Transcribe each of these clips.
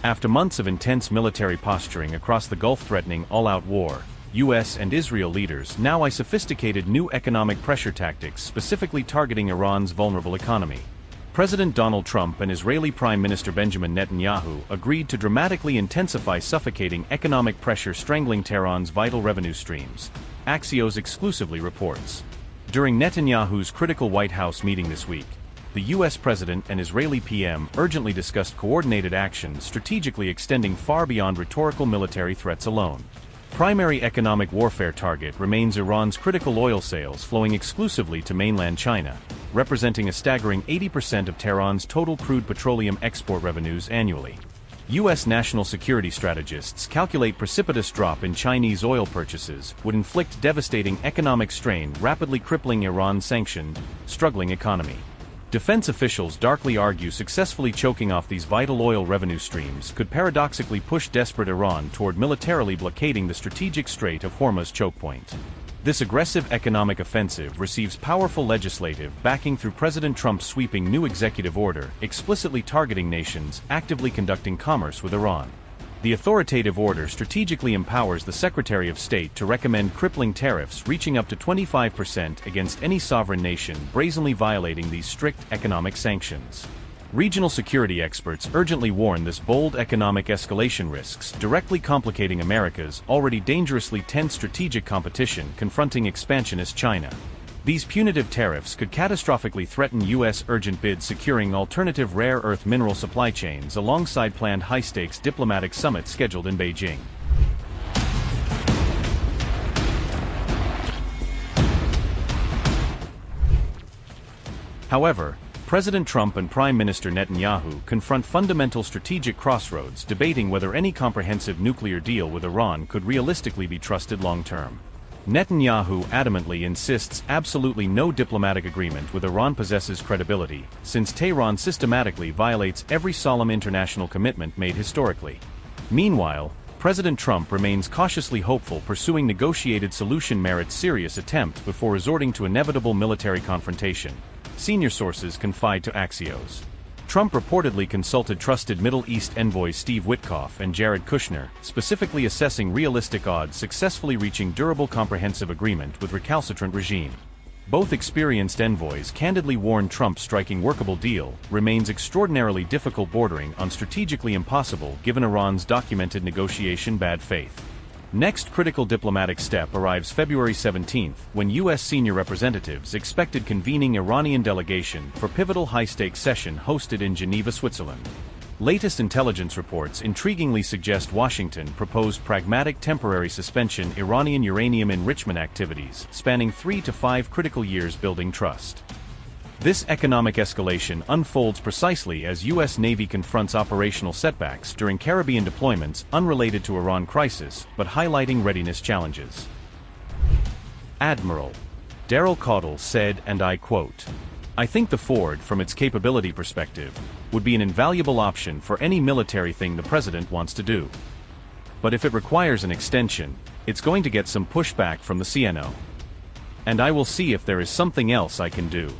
After months of intense military posturing across the Gulf threatening all-out war, US and Israel leaders now eye sophisticated new economic pressure tactics specifically targeting Iran's vulnerable economy. President Donald Trump and Israeli Prime Minister Benjamin Netanyahu agreed to dramatically intensify suffocating economic pressure strangling Tehran's vital revenue streams, Axios exclusively reports. During Netanyahu's critical White House meeting this week, the U.S. President and Israeli PM urgently discussed coordinated action strategically extending far beyond rhetorical military threats alone. Primary economic warfare target remains Iran's critical oil sales flowing exclusively to mainland China, representing a staggering 80% of Tehran's total crude petroleum export revenues annually. U.S. national security strategists calculate precipitous drop in Chinese oil purchases would inflict devastating economic strain, rapidly crippling Iran's sanctioned, struggling economy. Defense officials darkly argue successfully choking off these vital oil revenue streams could paradoxically push desperate Iran toward militarily blockading the strategic Strait of Hormuz choke point. This aggressive economic offensive receives powerful legislative backing through President Trump's sweeping new executive order explicitly targeting nations actively conducting commerce with Iran. The authoritative order strategically empowers the Secretary of State to recommend crippling tariffs reaching up to 25% against any sovereign nation brazenly violating these strict economic sanctions. Regional security experts urgently warn this bold economic escalation risks directly complicating America's already dangerously tense strategic competition confronting expansionist China. These punitive tariffs could catastrophically threaten U.S. urgent bids securing alternative rare earth mineral supply chains alongside planned high-stakes diplomatic summits scheduled in Beijing. However, President Trump and Prime Minister Netanyahu confront fundamental strategic crossroads debating whether any comprehensive nuclear deal with Iran could realistically be trusted long-term. Netanyahu adamantly insists absolutely no diplomatic agreement with Iran possesses credibility, since Tehran systematically violates every solemn international commitment made historically. Meanwhile, President Trump remains cautiously hopeful pursuing negotiated solution merits serious attempt before resorting to inevitable military confrontation, senior sources confide to Axios. Trump reportedly consulted trusted Middle East envoys Steve Witkoff and Jared Kushner, specifically assessing realistic odds successfully reaching durable comprehensive agreement with recalcitrant regime. Both experienced envoys candidly warned Trump striking workable deal remains extraordinarily difficult bordering on strategically impossible given Iran's documented negotiation bad faith. Next critical diplomatic step arrives February 17 when U.S. senior representatives expected convening Iranian delegation for pivotal high-stakes session hosted in Geneva, Switzerland. Latest intelligence reports intriguingly suggest Washington proposed pragmatic temporary suspension Iranian uranium enrichment activities spanning 3 to 5 critical years building trust. This economic escalation unfolds precisely as U.S. Navy confronts operational setbacks during Caribbean deployments unrelated to Iran crisis but highlighting readiness challenges. Admiral Daryl Caudle said, and I quote, "I think the Ford, from its capability perspective, would be an invaluable option for any military thing the president wants to do. But if it requires an extension, it's going to get some pushback from the CNO. And I will see if there is something else I can do.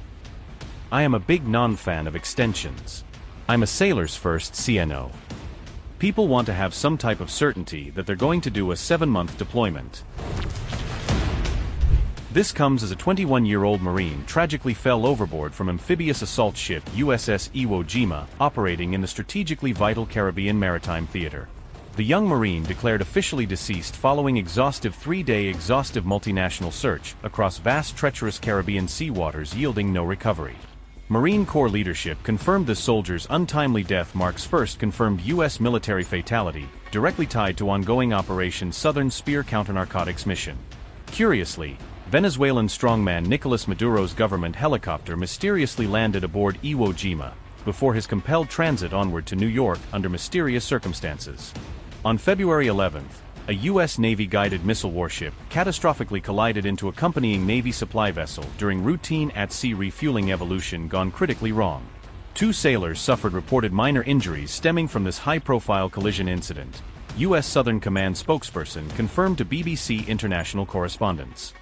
I am a big non-fan of extensions. I'm a sailor's first CNO. People want to have some type of certainty that they're going to do a 7-month deployment." This comes as a 21-year-old Marine tragically fell overboard from amphibious assault ship USS Iwo Jima, operating in the strategically vital Caribbean Maritime Theater. The young Marine declared officially deceased following exhaustive 3-day multinational search across vast treacherous Caribbean sea waters yielding no recovery. Marine Corps leadership confirmed the soldier's untimely death marks first confirmed U.S. military fatality, directly tied to ongoing Operation Southern Spear counter-narcotics mission. Curiously, Venezuelan strongman Nicolas Maduro's government helicopter mysteriously landed aboard Iwo Jima, before his compelled transit onward to New York under mysterious circumstances. On February 11th, a U.S. Navy-guided missile warship catastrophically collided into accompanying Navy supply vessel during routine at-sea refueling evolution gone critically wrong. 2 sailors suffered reported minor injuries stemming from this high-profile collision incident, U.S. Southern Command spokesperson confirmed to BBC International correspondents.